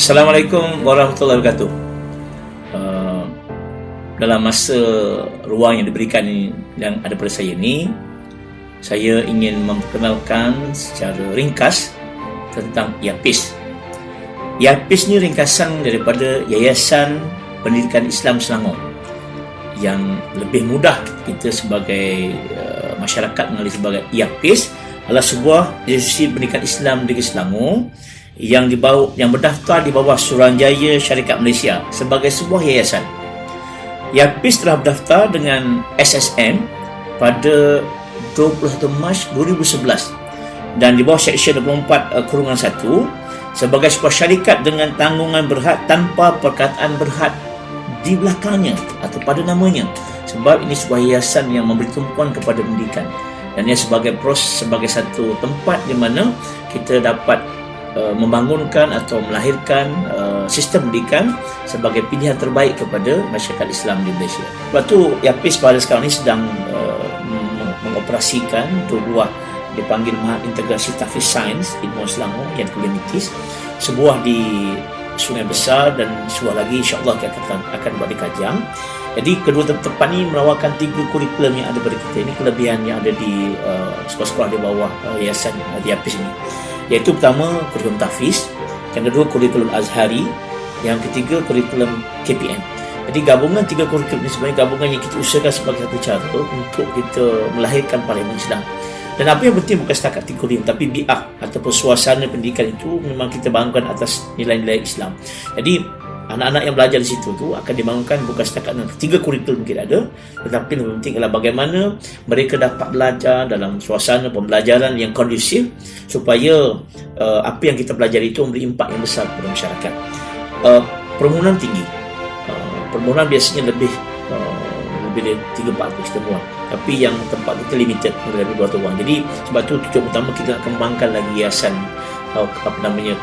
Assalamualaikum warahmatullahi wabarakatuh. Uh, Dalam masa ruang yang diberikan yang ada pada saya ini, saya ingin memperkenalkan secara ringkas tentang IAPIS. IAPIS ni ringkasan daripada Yayasan Pendidikan Islam Selangor, yang lebih mudah kita sebagai masyarakat mengenali sebagai IAPIS adalah sebuah institusi pendidikan Islam negeri Selangor yang berdaftar di bawah Suruhanjaya Syarikat Malaysia sebagai sebuah yayasan. IAPIS telah berdaftar dengan SSM pada 21 Mac 2011 dan di bawah Seksyen 24/1 sebagai sebuah syarikat dengan tanggungan berhad tanpa perkataan berhad di belakangnya atau pada namanya, sebab ini sebuah yayasan yang memberi tumpuan kepada pendidikan, dan ia sebagai satu tempat di mana kita dapat membangunkan atau melahirkan sistem pendidikan sebagai pilihan terbaik kepada masyarakat Islam di Malaysia. Sebab tu IAPIS pada sekarang ini sedang mengoperasikan dua buah dipanggil Mahat Integrasi Tahfiz Sains Ilmu Selangor yang Humanities, sebuah di Sungai Besar dan sebuah lagi insya-Allah akan buat di Kajang. Jadi kedua tempat ini menawarkan 3 kurikulum yang ada pada kita. Ini kelebihan yang ada di sekolah-sekolah di bawah yayasan IAPIS ini, iaitu pertama kurikulum tahfiz, yang kedua kurikulum Azhari, yang ketiga kurikulum KPM. Jadi gabungan 3 kurikulum ini sebenarnya gabungan yang kita usahakan sebagai satu cara untuk kita melahirkan Parlimen Islam. Dan apa yang penting bukan setakat kurikulum, tapi bi'ah ataupun suasana pendidikan itu memang kita bangunkan atas nilai-nilai Islam. Jadi anak-anak yang belajar di situ tu akan dibangunkan bukan setakat 3 kurikulum mungkin ada, tetapi lebih penting adalah bagaimana mereka dapat belajar dalam suasana pembelajaran yang kondusif supaya apa yang kita pelajari itu memberi impak yang besar kepada masyarakat. Permohonan tinggi, permohonan biasanya lebih dari 3-4 kita buat, tapi yang tempat kita limited, lebih 200 orang. Jadi sebab tu tujuan utama kita nak kembangkan lagi yayasan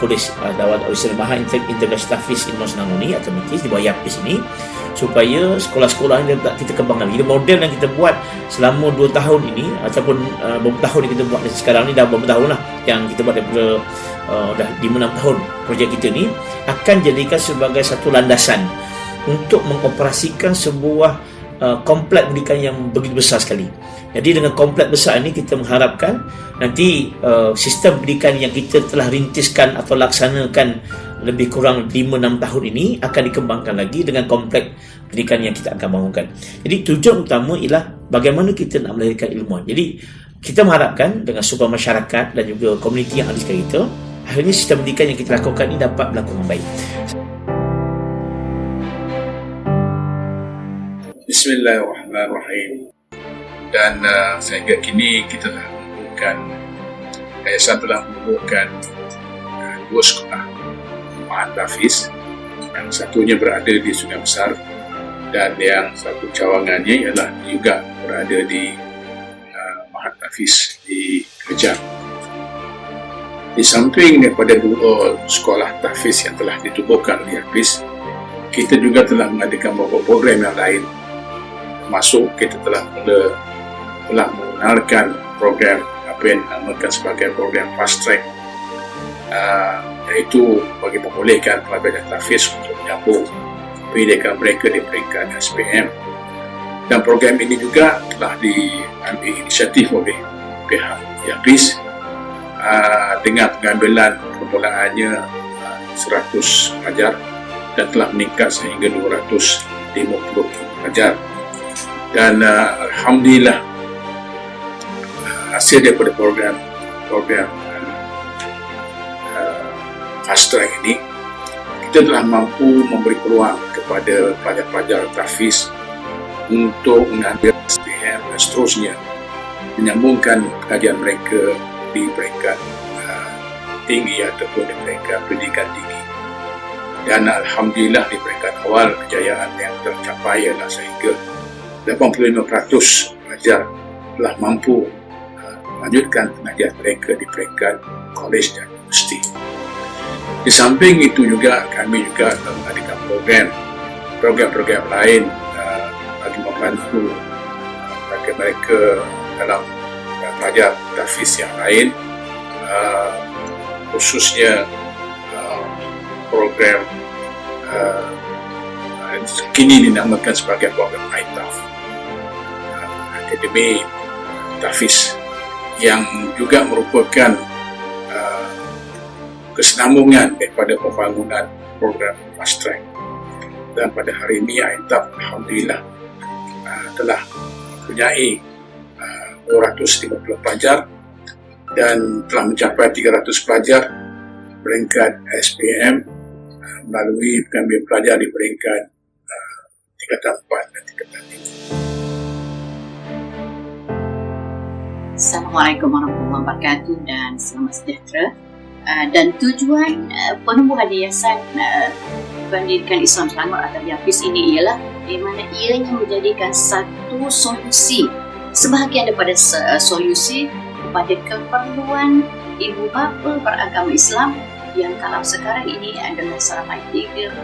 Kolej Dawat Usaha Mahat Integrasi Tahfiz Ilmu Selangor ni atau MITIS di bawah IAPIS ini, supaya sekolah-sekolah ini kita kembangkan. Jadi model yang kita buat selama 2 tahun ini ataupun beberapa tahun yang kita buat sekarang ni, dah beberapa tahun lah yang kita buat daripada dah 5-6 tahun projek kita ni, akan jadikan sebagai satu landasan untuk mengoperasikan sebuah kompleks pendidikan yang begitu besar sekali. Jadi dengan kompleks besar ini kita mengharapkan nanti sistem pendidikan yang kita telah rintiskan atau laksanakan lebih kurang 5-6 tahun ini akan dikembangkan lagi dengan kompleks pendidikan yang kita akan bangunkan. Jadi tujuan utama ialah bagaimana kita nak melahirkan ilmuwan. Jadi kita mengharapkan dengan sokongan masyarakat dan juga komuniti yang ada di sekitar kita, akhirnya sistem pendidikan yang kita lakukan ini dapat berlaku dengan baik. Bismillahirrahmanirrahim. Dan sehingga kini kita telah yayasan telah mengukuhkan 2 sekolah Mahat Tahfiz, yang satunya berada di Sungai Besar dan yang satu cawangannya ialah juga berada di Mahat Tahfiz di Kajang. Di samping daripada 2 sekolah tahfiz yang telah ditubuhkan oleh IAPIS, kita juga telah mengadakan beberapa program yang lain. Masuk kita telah mengenalkan program apa yang dinamakan sebagai program fast track, iaitu bagi membolehkan pelajar tahfiz untuk menyambung pendidikan mereka di peringkat SPM. Dan program ini juga telah diambil inisiatif oleh pihak IAPIS dengan pengambilan permulaannya 100 pelajar dan telah meningkat sehingga 250 pelajar. Dan alhamdulillah hasil daripada program fast track ini, kita telah mampu memberi peluang kepada pelajar-pelajar tahfiz untuk mengambil SPM dan seterusnya menyambungkan pengajian mereka di peringkat tinggi ataupun di peringkat pendidikan tinggi. Dan alhamdulillah di peringkat awal kejayaan yang tercapai adalah sehingga 85% pelajar telah mampu melanjutkan pengajian mereka di peringkat kolej dan universiti. Di samping itu juga kami juga mengadakan program lain bagi membantu bagi mereka dalam pelajar tahfiz yang lain, khususnya program kini dinamakan sebagai program ITAF, Akademi Tafiz, yang juga merupakan kesinambungan daripada pembangunan program Fast Track. Dan pada hari ini ITAF alhamdulillah telah mempunyai 250 pelajar dan telah mencapai 300 pelajar peringkat SPM melalui pengambilan pelajar di peringkat tingkatan 4 dan tingkatan 5. Assalamualaikum warahmatullahi wabarakatuh dan selamat sejahtera. Dan tujuan penubuhan Yayasan Pendidikan Islam Selangor atau YAPIS ini ialah di mana ianya menjadikan satu solusi, sebahagian daripada solusi kepada keperluan ibu bapa beragama Islam yang kalau sekarang ini adalah seramai 3.5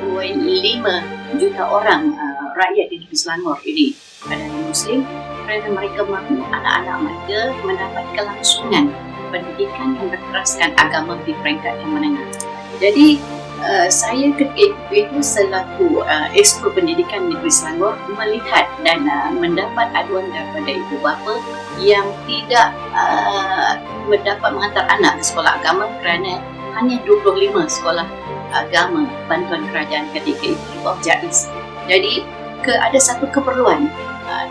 juta orang rakyat di negeri Selangor ini adalah Muslim, kerana mereka mahu anak-anak mereka mendapat kelangsungan pendidikan yang berteraskan agama di peringkat yang menengah. Jadi saya ketika itu selaku Exco Pendidikan Negeri Selangor melihat dan mendapat aduan daripada ibu bapa yang tidak mendapat menghantar anak ke sekolah agama kerana hanya 25 sekolah agama bantuan kerajaan ketika itu JAIS. Jadi ada satu keperluan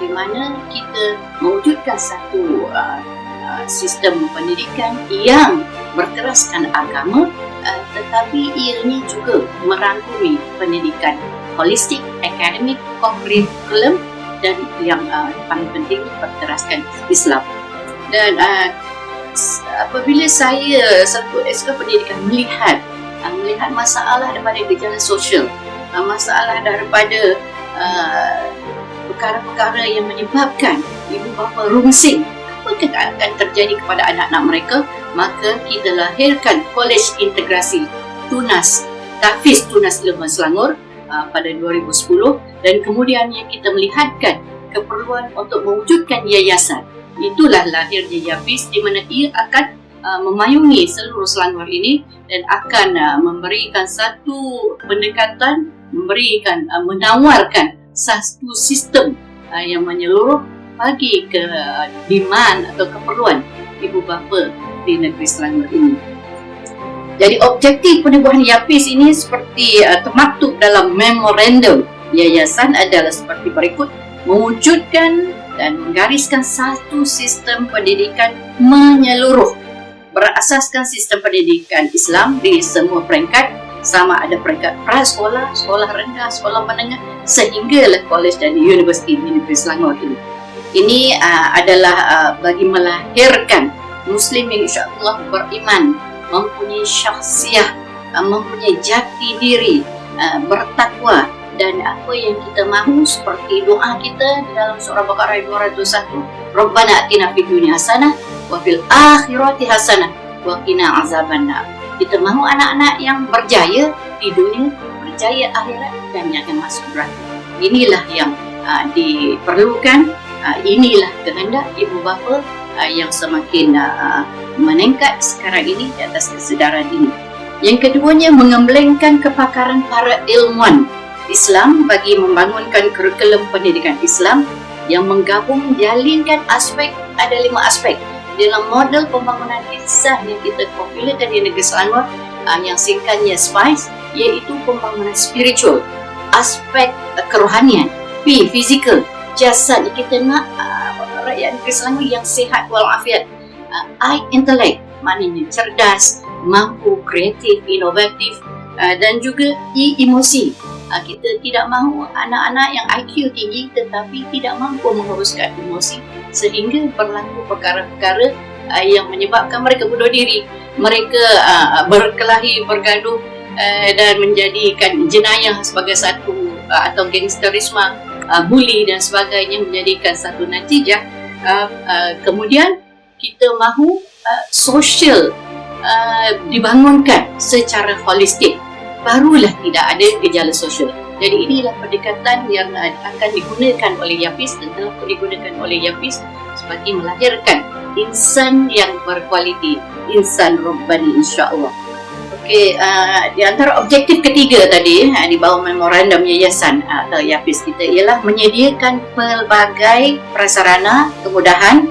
di mana kita mewujudkan satu sistem pendidikan yang berteraskan agama, tetapi ianya juga merangkumi pendidikan holistik, akademik, kurikulum dan yang paling penting berteraskan Islam. Dan apabila saya satu Exco Pendidikan melihat masalah daripada gejala sosial, masalah daripada perkara-perkara yang menyebabkan ibu bapa rungsing apakah akan terjadi kepada anak-anak mereka, maka kita lahirkan Kolej Integrasi Tunas Tafiz Tunas Ilmu Selangor pada 2010, dan kemudiannya kita melihatkan keperluan untuk mewujudkan yayasan. Itulah lahirnya YAPIS, di mana ia akan memayungi seluruh Selangor ini dan akan memberikan satu pendekatan, menawarkan satu sistem yang menyeluruh bagi ke demand atau keperluan ibu bapa di negeri Selangor ini. Jadi objektif penubuhan YAPIS ini seperti termaktub dalam memorandum yayasan adalah seperti berikut: mewujudkan dan menggariskan satu sistem pendidikan menyeluruh berasaskan sistem pendidikan Islam di semua peringkat, sama ada peringkat prasekolah, sekolah rendah, sekolah menengah, sehinggalah kolej dan universiti di negeri Selangor ini. Ini adalah bagi melahirkan Muslim yang insyaAllah beriman, mempunyai syakhsiah, mempunyai jati diri, bertakwa, dan apa yang kita mahu seperti doa kita di dalam surah Baqarah 201, Rabbana atina fid dunya hasanah wa fil akhirati hasanah wa qina azabannar. Kita mahu anak-anak yang berjaya di dunia, berjaya akhirat, dan yang akan masuk neraka. Inilah yang diperlukan. Inilah kehendak ibu bapa yang semakin meningkat sekarang ini di atas kesedaran ini. Yang keduanya, mengemblengkan kepakaran para ilmuwan Islam bagi membangunkan kurikulum pendidikan Islam yang menggabung jalinkan ada 5 aspek dalam model pembangunan insan yang kita popularkan di negeri Selangor, yang singkatnya SPICE, iaitu pembangunan spiritual, aspek kerohanian, P, physical, jasad. Kita nak rakyat negeri Selangor yang sihat walafiat. I, intellect, maknanya cerdas, mampu, kreatif, inovatif, dan juga E, emosi. Kita tidak mahu anak-anak yang IQ tinggi tetapi tidak mampu menguruskan emosi, sehingga berlaku perkara-perkara yang menyebabkan mereka bunuh diri, mereka berkelahi, bergaduh, dan menjadikan jenayah sebagai satu atau gangsterisme, bully dan sebagainya, menjadikan satu natijah. Kemudian kita mahu sosial dibangunkan secara holistik, barulah tidak ada gejala sosial. Jadi inilah pendekatan yang akan digunakan oleh YAPIS dan telah digunakan oleh YAPIS sebagai melahirkan insan yang berkualiti, insan Rabbani insyaAllah. Okey, di antara objektif ketiga tadi di bawah memorandum yayasan atau YAPIS kita ialah menyediakan pelbagai prasarana, kemudahan,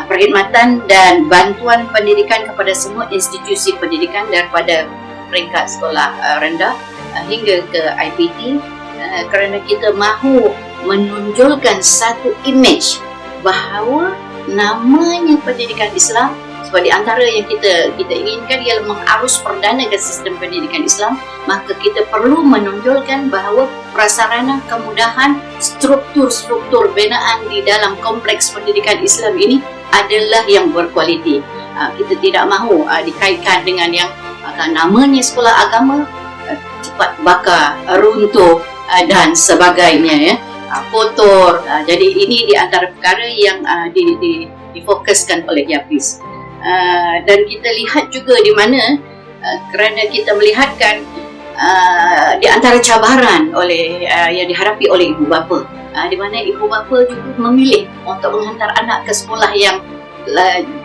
perkhidmatan dan bantuan pendidikan kepada semua institusi pendidikan daripada peringkat sekolah rendah hingga ke IPT, kerana kita mahu menonjolkan satu image bahawa namanya pendidikan Islam, sebab di antara yang kita inginkan ialah mengarus perdanakan sistem pendidikan Islam, maka kita perlu menonjolkan bahawa prasarana, kemudahan, struktur binaan di dalam kompleks pendidikan Islam ini adalah yang berkualiti. Kita tidak mahu dikaitkan dengan yang namanya sekolah agama, cepat bakar, runtuh dan sebagainya, ya, kotor. Jadi ini di antara perkara yang difokuskan oleh YAPIS. Dan kita lihat juga di mana kerana kita melihatkan di antara cabaran yang dihadapi oleh ibu bapa, di mana ibu bapa juga memilih untuk menghantar anak ke sekolah yang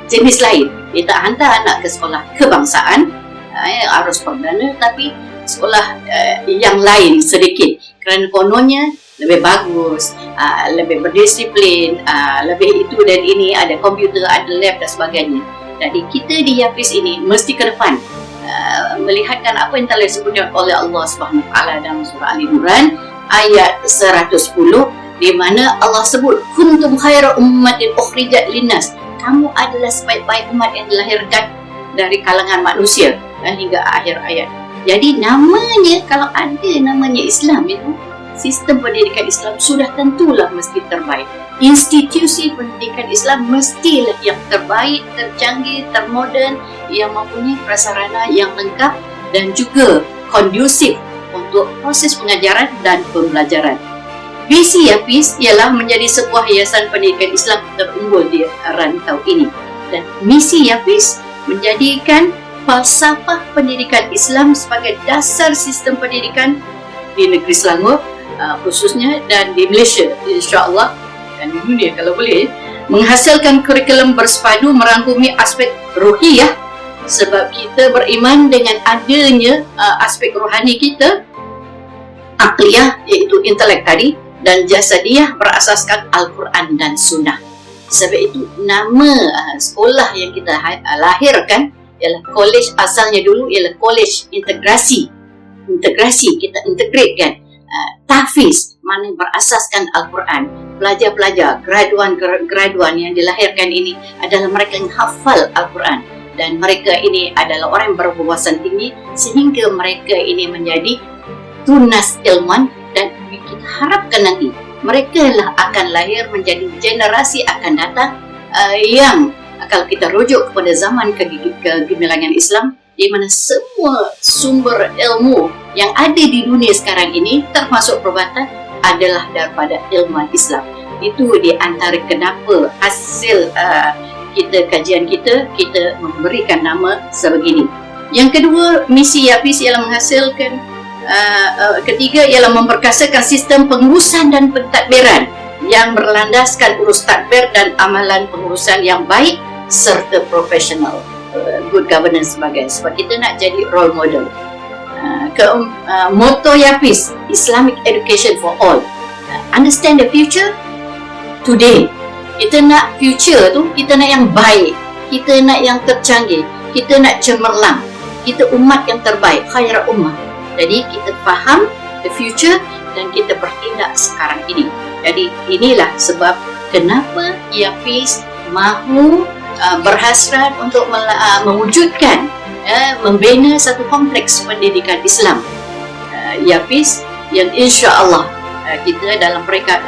jenis lain. Dia tak hantar anak ke sekolah kebangsaan, arus perdana, tapi sekolah yang lain sedikit kerana kononnya lebih bagus, lebih berdisiplin, lebih itu dan ini, ada komputer, ada lab dan sebagainya. Jadi kita di YAPIS ini mesti ke depan melihatkan apa yang telah disebutkan oleh Allah SWT dalam surah Al-Imran ayat 110, di mana Allah sebut kuntum khaira ummatin ukhrijat linnas, kamu adalah sebaik-baik umat yang dilahirkan dari kalangan manusia, hingga akhir ayat. Jadi namanya, kalau ada namanya Islam itu, sistem pendidikan Islam sudah tentulah mesti terbaik. Institusi pendidikan Islam mestilah yang terbaik, tercanggih, termoden, yang mempunyai prasarana yang lengkap dan juga kondusif untuk proses pengajaran dan pembelajaran. Visi YAPIS ialah menjadi sebuah yayasan pendidikan Islam terunggul di rantau ini, dan misi YAPIS menjadikan falsafah pendidikan Islam sebagai dasar sistem pendidikan di negeri Selangor khususnya dan di Malaysia insya-Allah, dan di dunia kalau boleh, menghasilkan kurikulum bersepadu merangkumi aspek ruhiyah, sebab kita beriman dengan adanya aspek rohani kita, akliyah iaitu intelek tadi, dan jasadiyah berasaskan Al-Quran dan Sunnah. Sebab itu nama sekolah yang kita lahirkan ialah college, asalnya dulu ialah college integrasi kita integratekan tahfiz, mana berasaskan Al-Quran. Pelajar-pelajar, graduan yang dilahirkan ini adalah mereka yang hafal Al-Quran, dan mereka ini adalah orang yang berwawasan tinggi sehingga mereka ini menjadi tunas ilmuwan, dan kita harapkan nanti mereka lah akan lahir menjadi generasi akan datang yang kalau kita rujuk kepada zaman kegemilangan Islam, di mana semua sumber ilmu yang ada di dunia sekarang ini termasuk perubatan adalah daripada ilmu Islam. Itu di antara kenapa hasil kajian kita memberikan nama sebegini. Yang kedua, misi YAPIS ialah menghasilkan ketiga ialah memperkasakan sistem pengurusan dan pentadbiran yang berlandaskan urus tadbir dan amalan pengurusan yang baik serta profesional, good governance sebagainya, sebab kita nak jadi role model. Motto YAPIS, Islamic Education for All. Understand the future today. Kita nak future tu, kita nak yang baik, kita nak yang tercanggih, kita nak cemerlang, kita umat yang terbaik, khairul ummah. Jadi kita faham the future dan kita bertindak sekarang ini. Jadi inilah sebab kenapa YAPIS mahu berhasrat untuk mewujudkan membina satu kompleks pendidikan Islam YAPIS, yang insya-Allah kita dalam peringkat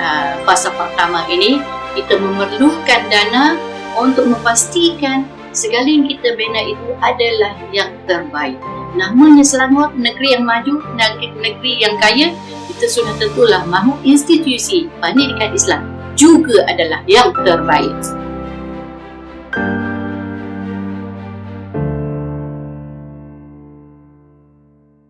fasa pertama ini kita memerlukan dana untuk memastikan segala yang kita bina itu adalah yang terbaik. Namanya Selangor, negeri yang maju, negeri yang kaya, kita sudah tentulah mahu institusi pendidikan Islam juga adalah yang terbaik.